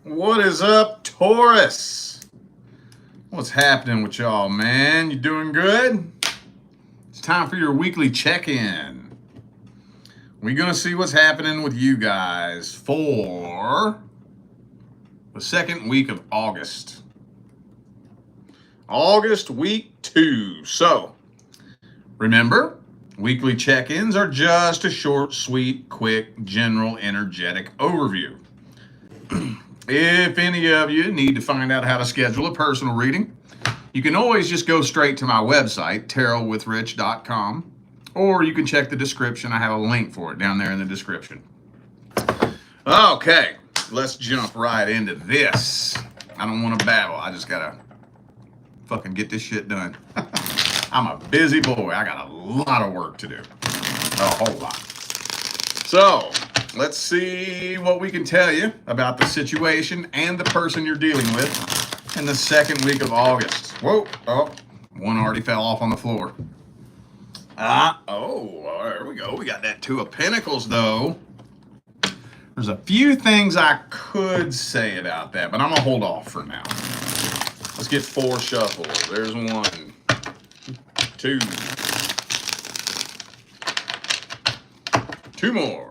What is up, Taurus? What's happening with y'all, man? You doing good? It's time for your weekly check-in. We're going to see what's happening with you guys for the second week of August. August week 2. So, remember, weekly check-ins are just a short, sweet, quick, general, energetic overview. If any of you need to find out how to schedule a personal reading, you can always just go straight to my website, tarotwithrich.com, or you can check the description. I have a link for it down there in the description. Okay, let's jump right into this. I don't want to babble. I just gotta fucking get this shit done. I'm a busy boy. I got a lot of work to do. A whole lot. So, let's see what we can tell you about the situation and the person you're dealing with in the second week of August. Whoa, oh, one already fell off on the floor. There we go. We got that Two of Pentacles, though. There's a few things I could say about that, but I'm gonna hold off for now. Let's get 4 shuffles. There's 1, 2. 2 more.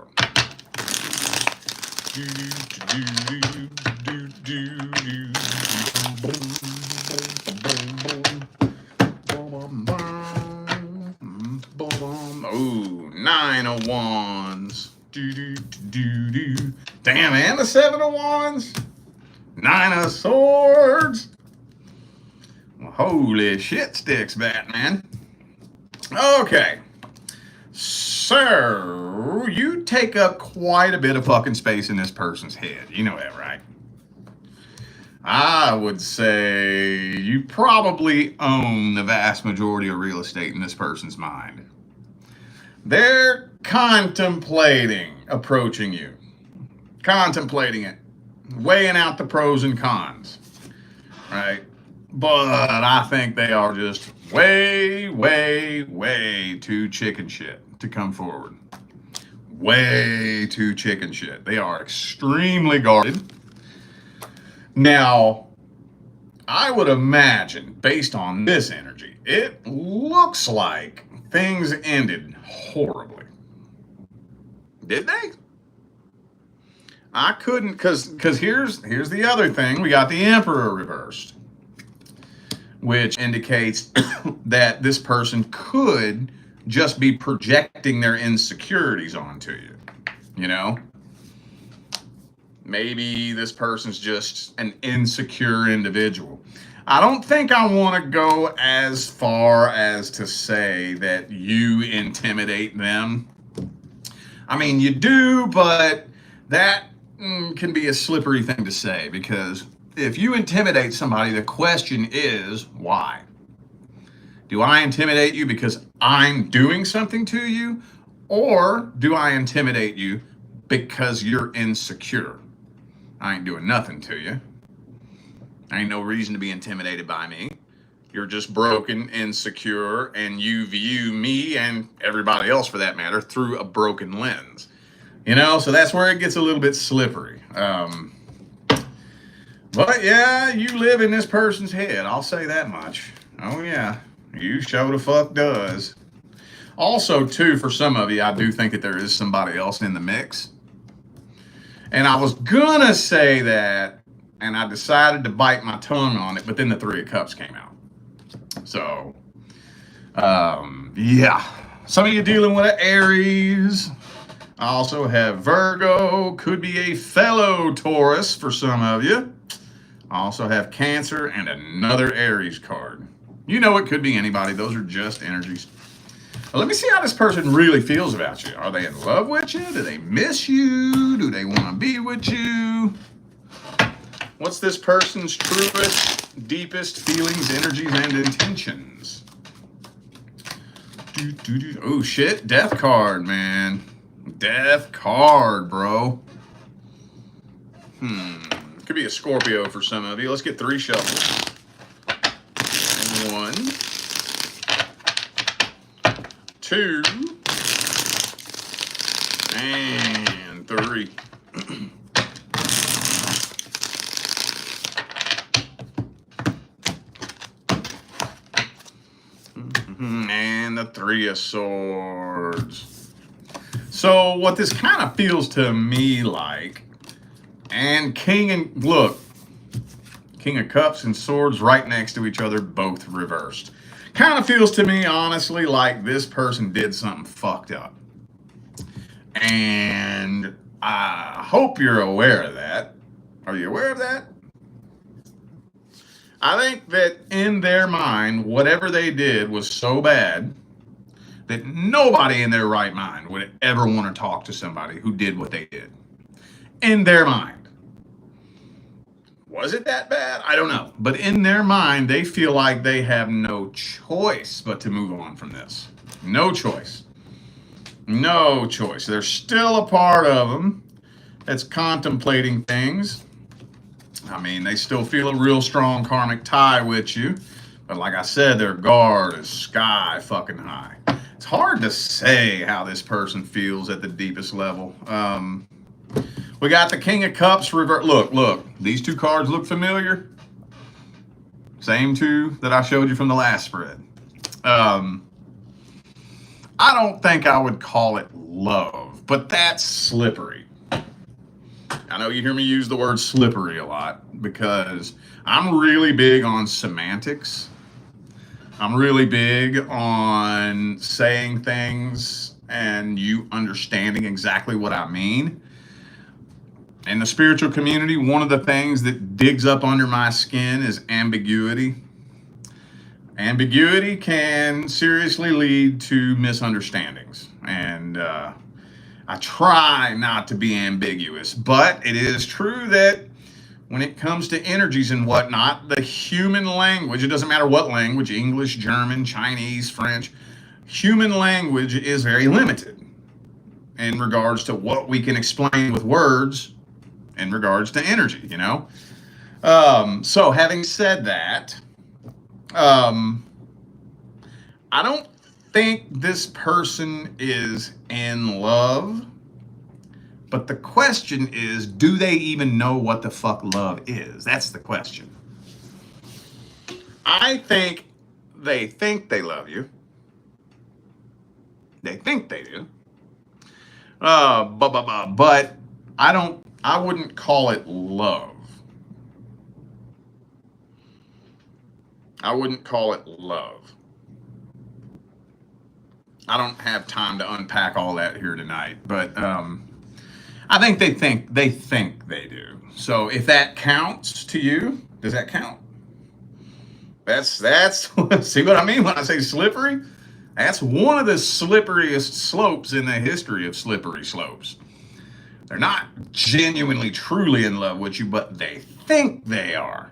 Oh, 9 of Wands. Damn, and the 7 of Wands. 9 of Swords. Well, holy shit sticks, Batman. Okay. So, you take up quite a bit of fucking space in this person's head. You know that, right? I would say you probably own the vast majority of real estate in this person's mind. They're contemplating approaching you. Contemplating it. Weighing out the pros and cons. Right? But I think they are just way too chicken shit to come forward. Way too chicken shit. They are extremely guarded. Now, I would imagine, based on this energy, it looks like things ended horribly. Did they? I couldn't, because here's the other thing. We got the Emperor reversed, which indicates that this person could just be projecting their insecurities onto you. You know? Maybe this person's just an insecure individual. I don't think I want to go as far as to say that you intimidate them. I mean, you do, but that can be a slippery thing to say, because if you intimidate somebody, the question is, why? Do I intimidate you because I'm doing something to you? Or do I intimidate you because you're insecure? I ain't doing nothing to you. Ain't no reason to be intimidated by me. You're just broken, insecure, and you view me and everybody else for that matter through a broken lens. You know, so that's where it gets a little bit slippery. But yeah, you live in this person's head. I'll say that much. Oh yeah, you sure the fuck does. Also, too, for some of you, I do think that there is somebody else in the mix. And I was gonna say that, and I decided to bite my tongue on it, but then the 3 of Cups came out. So, yeah. Some of you dealing with an Aries. I also have Virgo, could be a fellow Taurus for some of you. I also have Cancer and another Aries card. You know, it could be anybody. Those are just energies. Well, let me see how this person really feels about you. Are they in love with you? Do they miss you? Do they want to be with you? What's this person's truest, deepest feelings, energies, and intentions? Oh, shit. Death card, man. Death card, bro. Could be a Scorpio for some of you. Let's get 3 shuffles. 1, 2, and 3. Three of Swords. So what this kind of feels to me like, and King of Cups and Swords right next to each other, both reversed. Kind of feels to me, honestly, like this person did something fucked up. And I hope you're aware of that. Are you aware of that? I think that in their mind, whatever they did was so bad that nobody in their right mind would ever want to talk to somebody who did what they did. In their mind. Was it that bad? I don't know. But in their mind, they feel like they have no choice but to move on from this. No choice. No choice. There's still a part of them that's contemplating things. I mean, they still feel a real strong karmic tie with you. But like I said, their guard is sky fucking high. It's hard to say how this person feels at the deepest level. We got the King of Cups revert. Look. These two cards look familiar. Same two that I showed you from the last spread. I don't think I would call it love, but that's slippery. I know you hear me use the word slippery a lot because I'm really big on semantics. I'm really big on saying things and you understanding exactly what I mean. In the spiritual community, one of the things that digs up under my skin is ambiguity. Ambiguity can seriously lead to misunderstandings. And I try not to be ambiguous, but it is true that when it comes to energies and whatnot, the human language, it doesn't matter what language, English, German, Chinese, French, human language is very limited in regards to what we can explain with words in regards to energy, you know? So having said that, I don't think this person is in love, but the question is, do they even know what the fuck love is? That's the question. I think they love you. They think they do. But I wouldn't call it love. I wouldn't call it love. I don't have time to unpack all that here tonight, but I think they think they do. So if that counts to you, does that count? That's see what I mean when I say slippery? That's one of the slipperiest slopes in the history of slippery slopes. They're not genuinely, truly in love with you, but they think they are.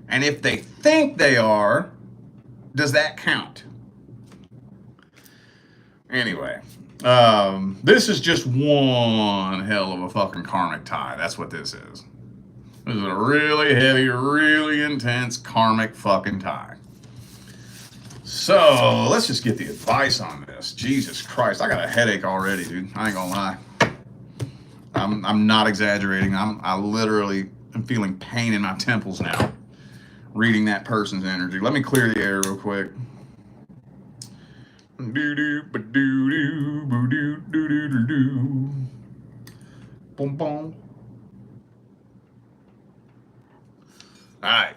And if they think they are, does that count? Anyway, this is just one hell of a fucking karmic tie. That's what this is. This is a really heavy, really intense karmic fucking tie. So let's just get the advice on this. Jesus Christ, I got a headache already, dude. I ain't gonna lie. I'm not exaggerating. I literally am feeling pain in my temples now, reading that person's energy. Let me clear the air real quick. Boom, boom. All right.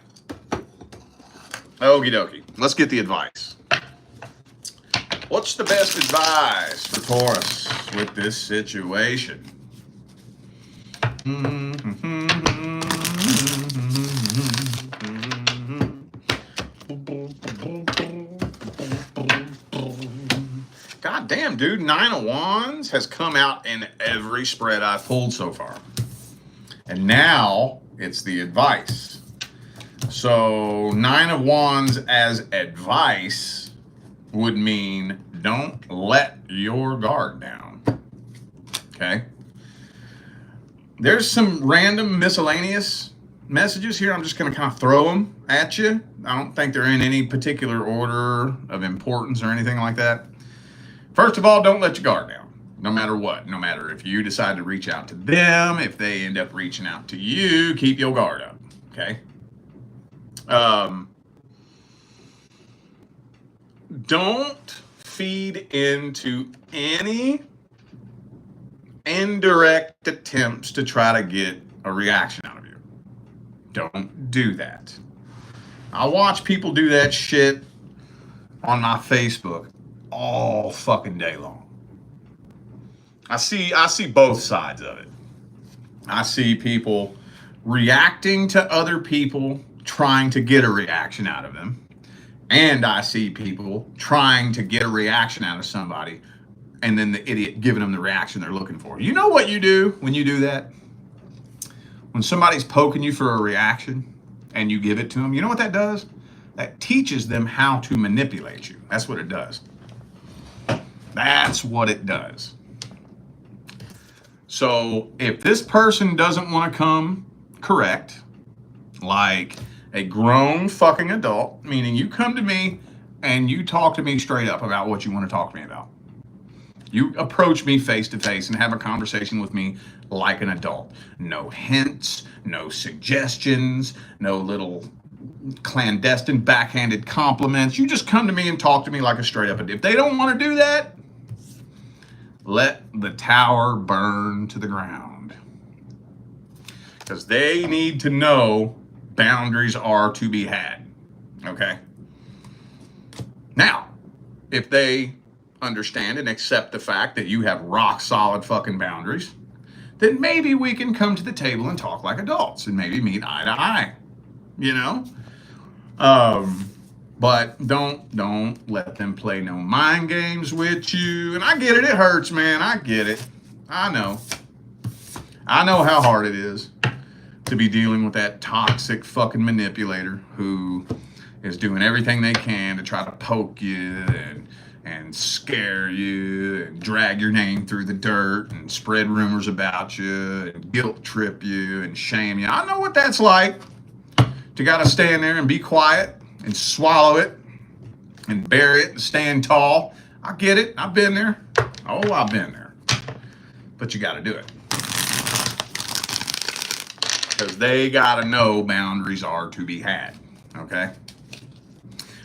Okie dokie. Let's get the advice. What's the best advice for Taurus with this situation? God damn, dude. 9 of Wands has come out in every spread I've pulled so far. And now it's the advice. So 9 of Wands as advice would mean don't let your guard down. Okay? There's some random miscellaneous messages here. I'm just going to kind of throw them at you. I don't think they're in any particular order of importance or anything like that. First of all, don't let your guard down. No matter what. No matter if you decide to reach out to them, if they end up reaching out to you, keep your guard up. Okay? Don't feed into any indirect attempts to try to get a reaction out of you. Don't do that. I watch people do that shit on my Facebook all fucking day long. I see both sides of it. I see people reacting to other people trying to get a reaction out of them. And I see people trying to get a reaction out of somebody and then the idiot giving them the reaction they're looking for. You know what you do when you do that? When somebody's poking you for a reaction and you give it to them, you know what that does? That teaches them how to manipulate you. That's what it does. That's what it does. So if this person doesn't want to come correct, like a grown fucking adult, meaning you come to me and you talk to me straight up about what you want to talk to me about. You approach me face to face and have a conversation with me like an adult. No hints, no suggestions, no little clandestine backhanded compliments. You just come to me and talk to me like a straight up adult. If they don't want to do that, let the tower burn to the ground. Because they need to know boundaries are to be had. Okay? Now, if they understand and accept the fact that you have rock solid fucking boundaries, then maybe we can come to the table and talk like adults and maybe meet eye to eye. You know? But don't let them play no mind games with you. And I get it, it hurts, man. I get it. I know how hard it is to be dealing with that toxic fucking manipulator who is doing everything they can to try to poke you and scare you and drag your name through the dirt and spread rumors about you and guilt trip you and shame you. I know what that's like. You got to stand there and be quiet and swallow it and bear it and stand tall. I get it. I've been there. Oh, I've been there. But you got to do it. Because they got to know boundaries are to be had. Okay?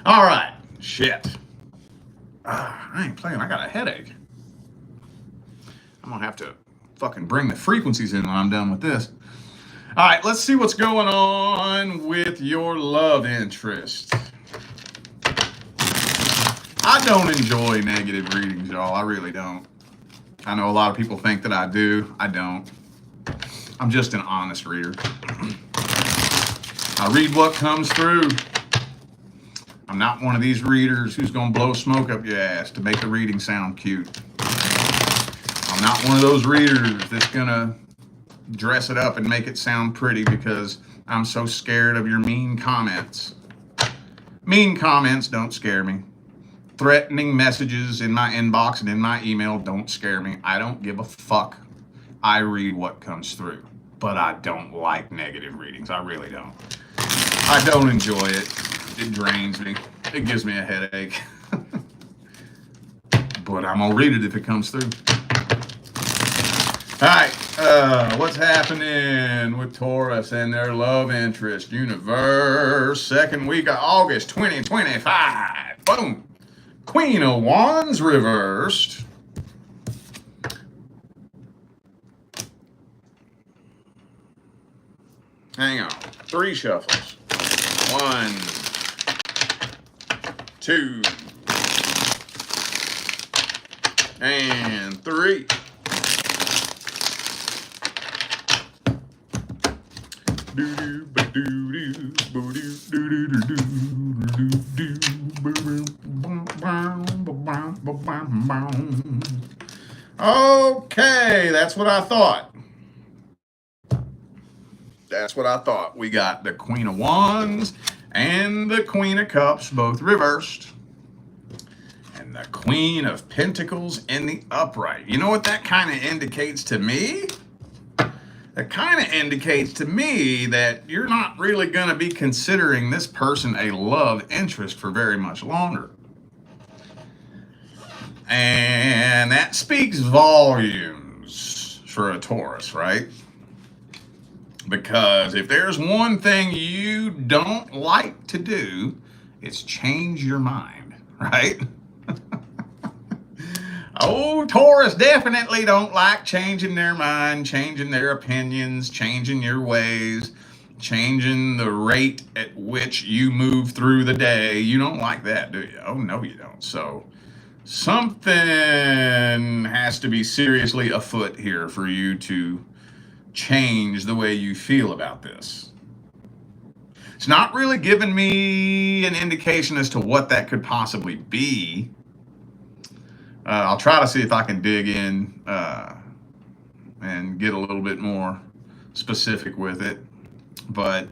All right. Shit. I ain't playing. I got a headache. I'm going to have to fucking bring the frequencies in when I'm done with this. All right, let's see what's going on with your love interest. I don't enjoy negative readings, y'all. I really don't. I know a lot of people think that I do. I don't. I'm just an honest reader. I read what comes through. I'm not one of these readers who's going to blow smoke up your ass to make the reading sound cute. I'm not one of those readers that's going to dress it up and make it sound pretty because I'm so scared of your mean comments. Mean comments don't scare me. Threatening messages in my inbox and in my email don't scare me. I don't give a fuck. I read what comes through, but I don't like negative readings. I really don't. I don't enjoy it. It drains me. It gives me a headache. But I'm gonna read it if it comes through. All right, what's happening with Taurus and their love interest? Universe, second week of August 2025. Boom. Queen of Wands reversed. Hang on. 3 shuffles. 1, 2, and 3. Okay, that's what I thought. That's what I thought. We got the Queen of Wands and the Queen of Cups, both reversed. And the Queen of Pentacles in the upright. You know what that kind of indicates to me? That kind of indicates to me that you're not really going to be considering this person a love interest for very much longer. And that speaks volumes for a Taurus, right? Because if there's one thing you don't like to do, it's change your mind, right? Oh, Taurus definitely don't like changing their mind, changing their opinions, changing your ways, changing the rate at which you move through the day. You don't like that, do you? Oh, no, you don't. So something has to be seriously afoot here for you to change the way you feel about this. It's not really giving me an indication as to what that could possibly be. I'll try to see if I can dig in and get a little bit more specific with it. But,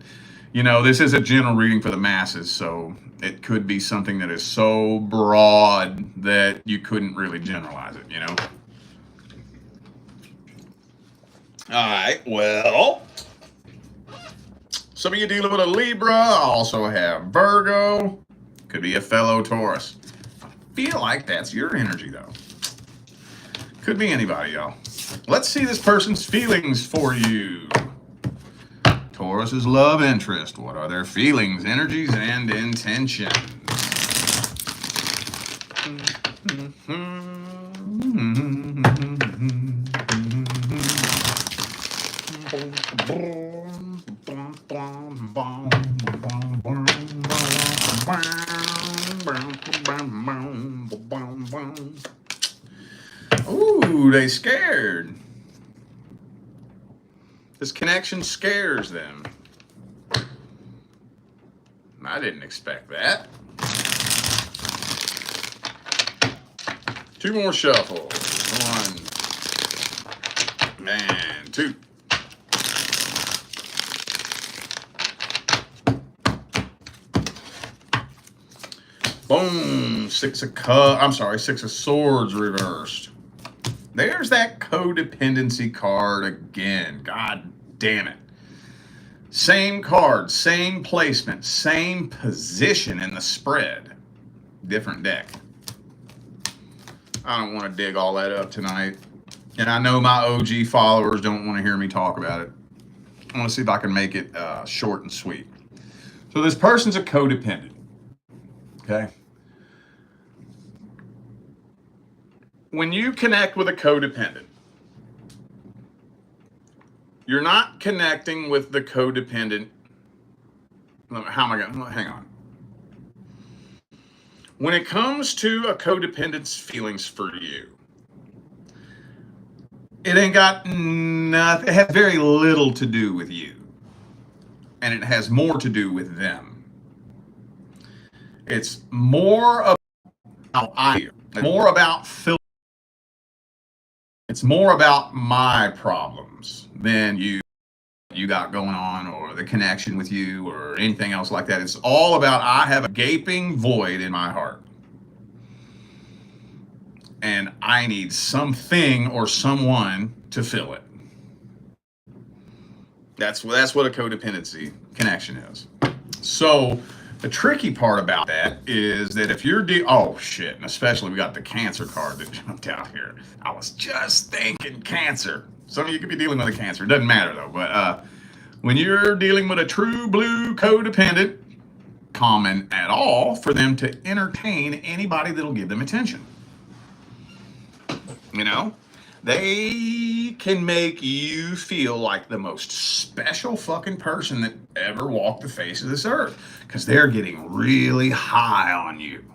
this is a general reading for the masses, so it could be something that is so broad that you couldn't really generalize it, All right, well, some of you dealing with a Libra. I also have Virgo. Could be a fellow Taurus. Feel like that's your energy, though. Could be anybody, y'all. Let's see this person's feelings for you. Taurus's love interest. What are their feelings, energies, and intentions? Ooh, they scared. This connection scares them. I didn't expect that. Two more shuffles. 1 and 2. Boom. 6 of Swords reversed. There's that codependency card again. God damn it. Same card, same placement, same position in the spread. Different deck. I don't want to dig all that up tonight. And I know my OG followers don't want to hear me talk about it. I want to see if I can make it short and sweet. So this person's a codependent. Okay? When you connect with a codependent, you're not connecting with the codependent. How am I going to hang on? When it comes to a codependent's feelings for you, it ain't got nothing. It has very little to do with you, and it has more to do with them. It's more about how I feel. It's more about It's more about my problems than you got going on, or the connection with you, or anything else like that. It's all about, I have a gaping void in my heart, and I need something or someone to fill it. That's what a codependency connection is. So the tricky part about that is that if you're oh shit, and especially we got the Cancer card that jumped out here. I was just thinking Cancer. Some of you could be dealing with a Cancer. It doesn't matter though. But when you're dealing with a true blue codependent, common at all for them to entertain anybody that'll give them attention. They can make you feel like the most special fucking person that ever walked the face of this earth, because they're getting really high on you,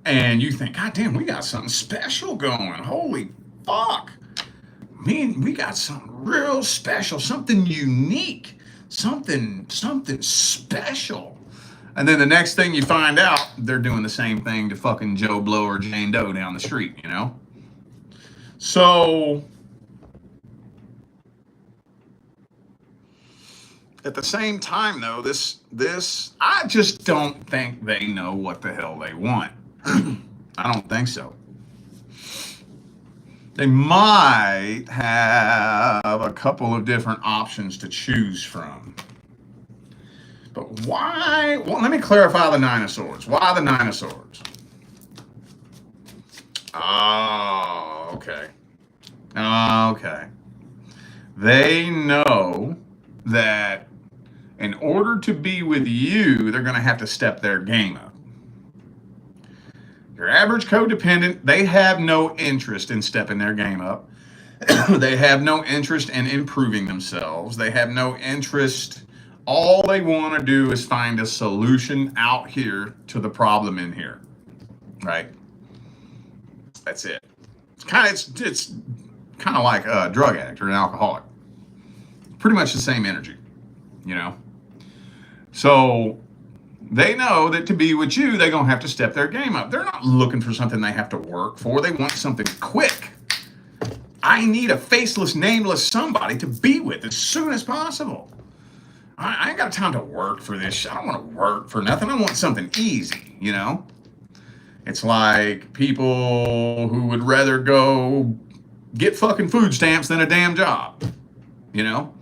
and you think, God damn, we got something special going. Holy fuck. We got something real special, something unique, something special. And then the next thing you find out, they're doing the same thing to fucking Joe Blow or Jane Doe down the street, So, at the same time, though, this, I just don't think they know what the hell they want. I don't think so. They might have a couple of different options to choose from. But why? Well, let me clarify the Nine of Swords. Why the Nine of Swords? Oh, okay. Okay. They know that in order to be with you, they're going to have to step their game up. Your average codependent, they have no interest in stepping their game up. They have no interest in improving themselves. They have no interest. All they want to do is find a solution out here to the problem in here, right? That's it. It's kind of like a drug addict or an alcoholic. Pretty much the same energy, you know? So they know that to be with you, they're going to have to step their game up. They're not looking for something they have to work for. They want something quick. I need a faceless, nameless somebody to be with as soon as possible. I ain't got time to work for this shit. I don't want to work for nothing. I want something easy, you know? It's like people who would rather go get fucking food stamps than a damn job, you know?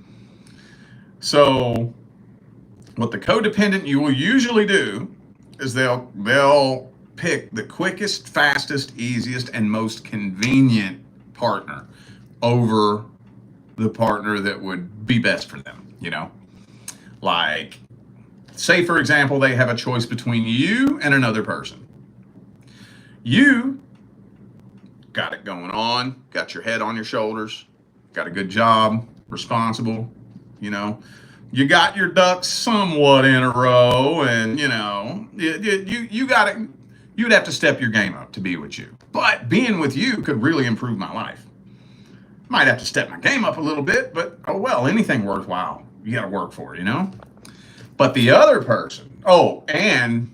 So what the codependent you will usually do is they'll pick the quickest, fastest, easiest, and most convenient partner over the partner that would be best for them, you know? Like, say for example, they have a choice between you and another person. You got it going on, got your head on your shoulders, got a good job, responsible, you know, you got your ducks somewhat in a row, and you know, you got it. You'd have to step your game up to be with you. But being with you could really improve my life. Might have to step my game up a little bit, but oh well, anything worthwhile, you got to work for, you know? But the other person, oh, and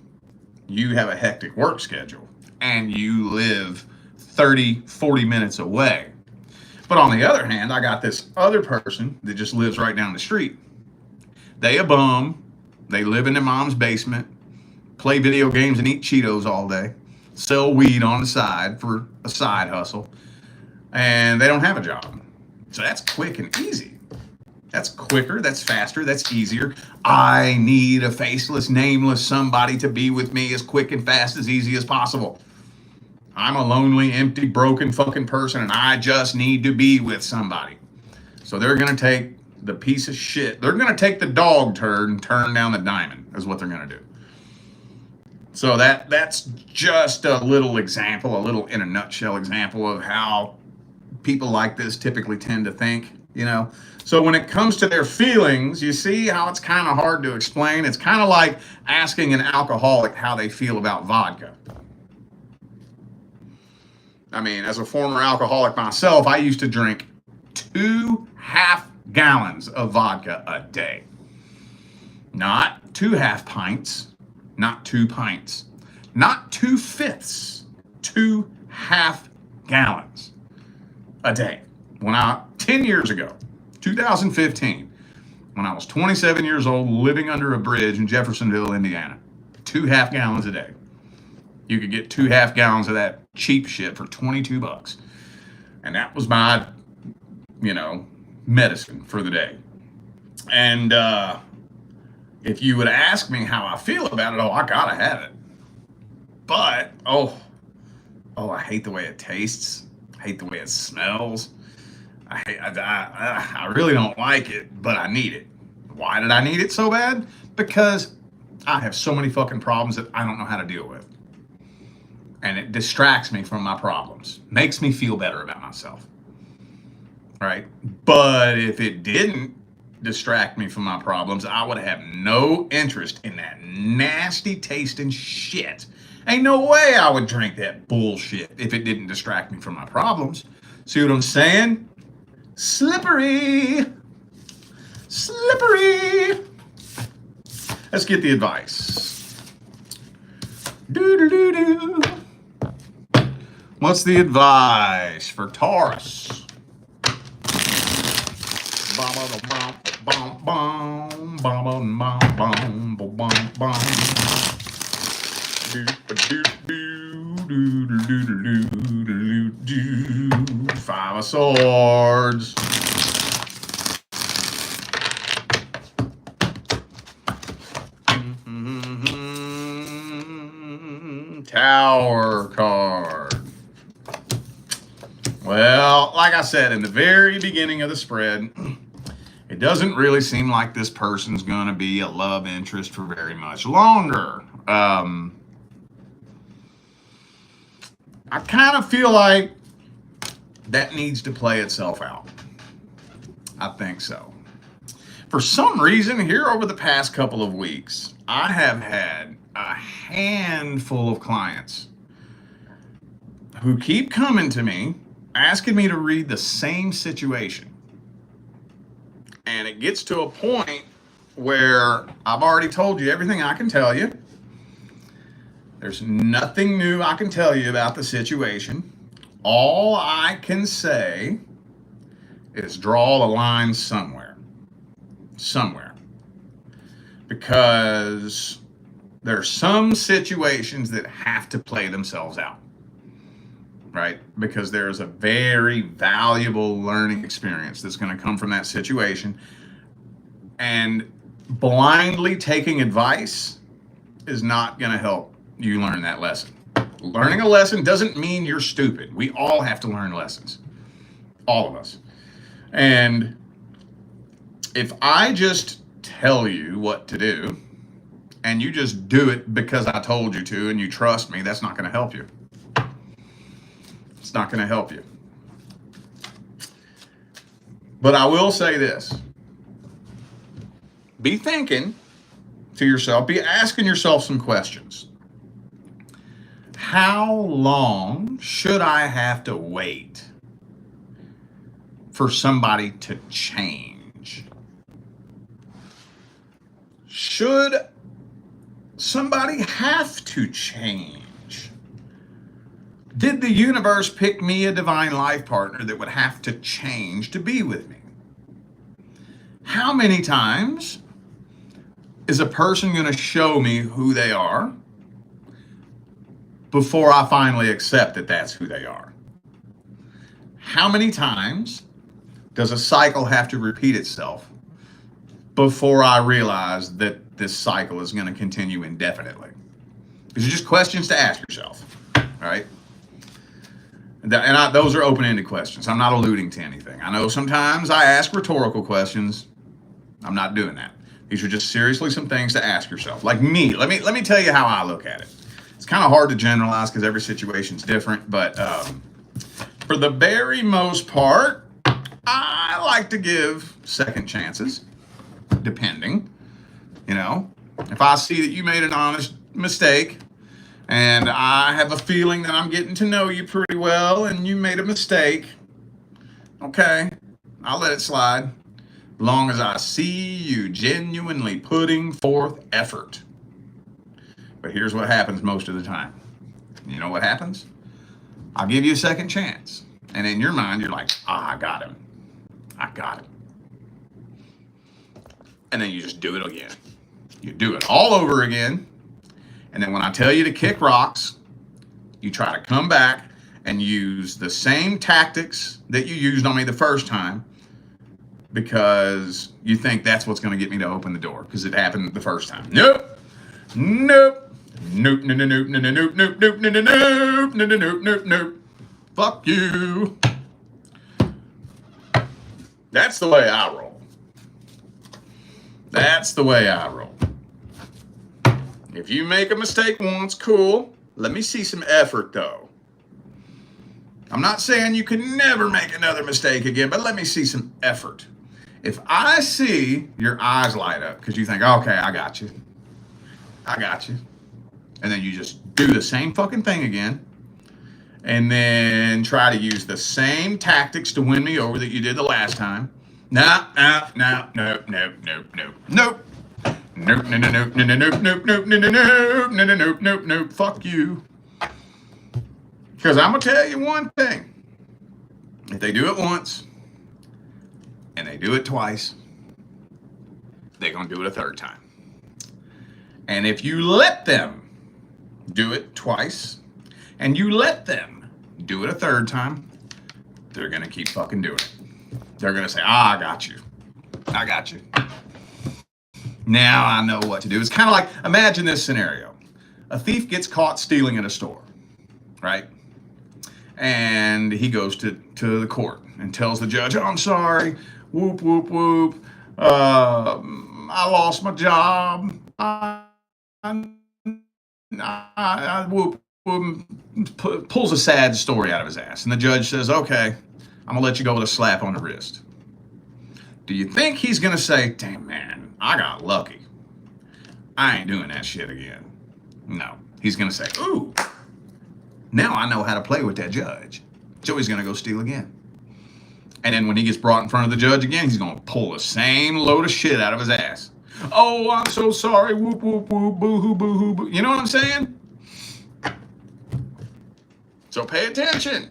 you have a hectic work schedule, and you live 30, 40 minutes away. But on the other hand, I got this other person that just lives right down the street. They a bum, they live in their mom's basement, play video games and eat Cheetos all day, sell weed on the side for a side hustle, and they don't have a job. So that's quick and easy. That's quicker, that's faster, that's easier. I need a faceless, nameless somebody to be with me as quick and fast, as easy as possible. I'm a lonely, empty, broken fucking person, and I just need to be with somebody. So they're going to take the piece of shit. They're going to take the dog turd and turn down the diamond, is what they're going to do. So that's just a little example, a little in a nutshell example of how people like this typically tend to think, you know. So when it comes to their feelings, you see how it's kind of hard to explain. It's kind of like asking an alcoholic how they feel about vodka. I mean, as a former alcoholic myself, I used to drink 2 half gallons of vodka a day. Not 2 half pints, not 2 pints, not 2/5, 2 half gallons a day. 10 years ago, 2015, when I was 27 years old, living under a bridge in Jeffersonville, Indiana, 2 half gallons a day. You could get 2 half gallons of that cheap shit for $22. And that was my, you know, medicine for the day. And if you would ask me how I feel about it, I gotta have it. But, I hate the way it tastes. I hate the way it smells. I really don't like it, but I need it. Why did I need it so bad? Because I have so many fucking problems that I don't know how to deal with. And it distracts me from my problems. Makes me feel better about myself. Right? But if it didn't distract me from my problems, I would have no interest in that nasty tasting shit. Ain't no way I would drink that bullshit if it didn't distract me from my problems. See what I'm saying? Slippery. Slippery. Let's get the advice. Doo-doo-doo-doo. What's the advice for Taurus? Five of Swords. Tower card. Well, like I said in the very beginning of the spread, it doesn't really seem like this person's going to be a love interest for very much longer. I kind of feel like that needs to play itself out. I think so. For some reason, here over the past couple of weeks, I have had a handful of clients who keep coming to me asking me to read the same situation. And it gets to a point where I've already told you everything I can tell you. There's nothing new I can tell you about the situation. All I can say is draw the line somewhere. Somewhere. Because there's some situations that have to play themselves out. Right? Because there's a very valuable learning experience that's going to come from that situation. And blindly taking advice is not going to help you learn that lesson. Learning a lesson doesn't mean you're stupid. We all have to learn lessons. All of us. And if I just tell you what to do and you just do it because I told you to and you trust me, that's not going to help you. It's not going to help you. But I will say this. Be thinking to yourself, be asking yourself some questions. How long should I have to wait for somebody to change? Should somebody have to change? Did the universe pick me a divine life partner that would have to change to be with me? How many times is a person going to show me who they are before I finally accept that that's who they are? How many times does a cycle have to repeat itself before I realize that this cycle is going to continue indefinitely? These are just questions to ask yourself, all right? And those are open-ended questions. I'm not alluding to anything. I know sometimes I ask rhetorical questions. I'm not doing that. These are just seriously some things to ask yourself. Like me, let me tell you how I look at it. It's kind of hard to generalize because every situation's different, but for the very most part, I like to give second chances, depending. You know, if I see that you made an honest mistake, and I have a feeling that I'm getting to know you pretty well and you made a mistake, okay, I'll let it slide. As long as I see you genuinely putting forth effort. But here's what happens most of the time. You know what happens? I'll give you a second chance. And in your mind, you're like, I got him. I got him. And then you just do it again. You do it all over again. And then when I tell you to kick rocks, you try to come back and use the same tactics that you used on me the first time because you think that's what's going to get me to open the door because it happened the first time. Nope. Nope. Nope. Nope. Nope. Nope. Nope. Nope. Nope. Nope. Nope. Nope. Nope. Nope. Nope. Fuck you. That's the way I roll. That's the way I roll. If you make a mistake once, cool. Let me see some effort, though. I'm not saying you can never make another mistake again, but let me see some effort. If I see your eyes light up because you think, okay, I got you. I got you. And then you just do the same fucking thing again and then try to use the same tactics to win me over that you did the last time. No. Nope. Nope. Nope. Nope. Nope. Nope. Nope. Nope. Nope. Nope. Nope. Nope. Nope. Nope. Nope. Fuck you. Because I'm gonna tell you one thing. If they do it once and they do it twice, they're gonna do it a third time. And if you let them do it twice and you let them do it a third time, they're gonna keep fucking doing it. They're gonna say, I got you. I got you. Now I know what to do. It's kind of like, imagine this scenario. A thief gets caught stealing at a store, right? And he goes to the court and tells the judge, I'm sorry, whoop, whoop, whoop. I lost my job. Whoop, pulls a sad story out of his ass. And the judge says, okay, I'm going to let you go with a slap on the wrist. Do you think he's going to say, damn, man, I got lucky. I ain't doing that shit again? No. He's going to say, ooh, now I know how to play with that judge. Joey's going to go steal again. And then when he gets brought in front of the judge again, he's going to pull the same load of shit out of his ass. Oh, I'm so sorry. Whoop, whoop, whoop, boo-hoo, boo-hoo, boo. You know what I'm saying? So pay attention.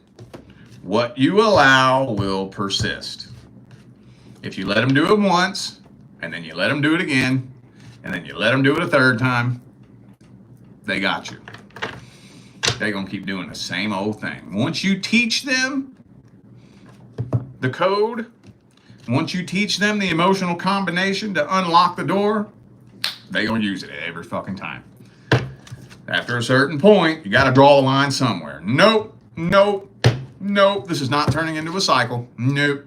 What you allow will persist. If you let them do it once, and then you let them do it again, and then you let them do it a third time, they got you. They're going to keep doing the same old thing. Once you teach them the code, once you teach them the emotional combination to unlock the door, they're going to use it every fucking time. After a certain point, you got to draw the line somewhere. Nope, nope, nope. This is not turning into a cycle. Nope.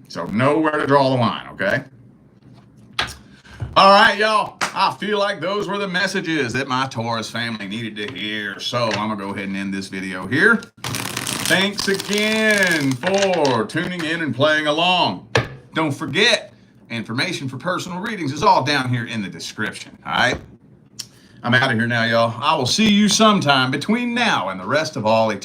So know where to draw the line, okay? All right, y'all. I feel like those were the messages that my Taurus family needed to hear. So I'm going to go ahead and end this video here. Thanks again for tuning in and playing along. Don't forget, information for personal readings is all down here in the description, all right? I'm out of here now, y'all. I will see you sometime between now and the rest of all eternity.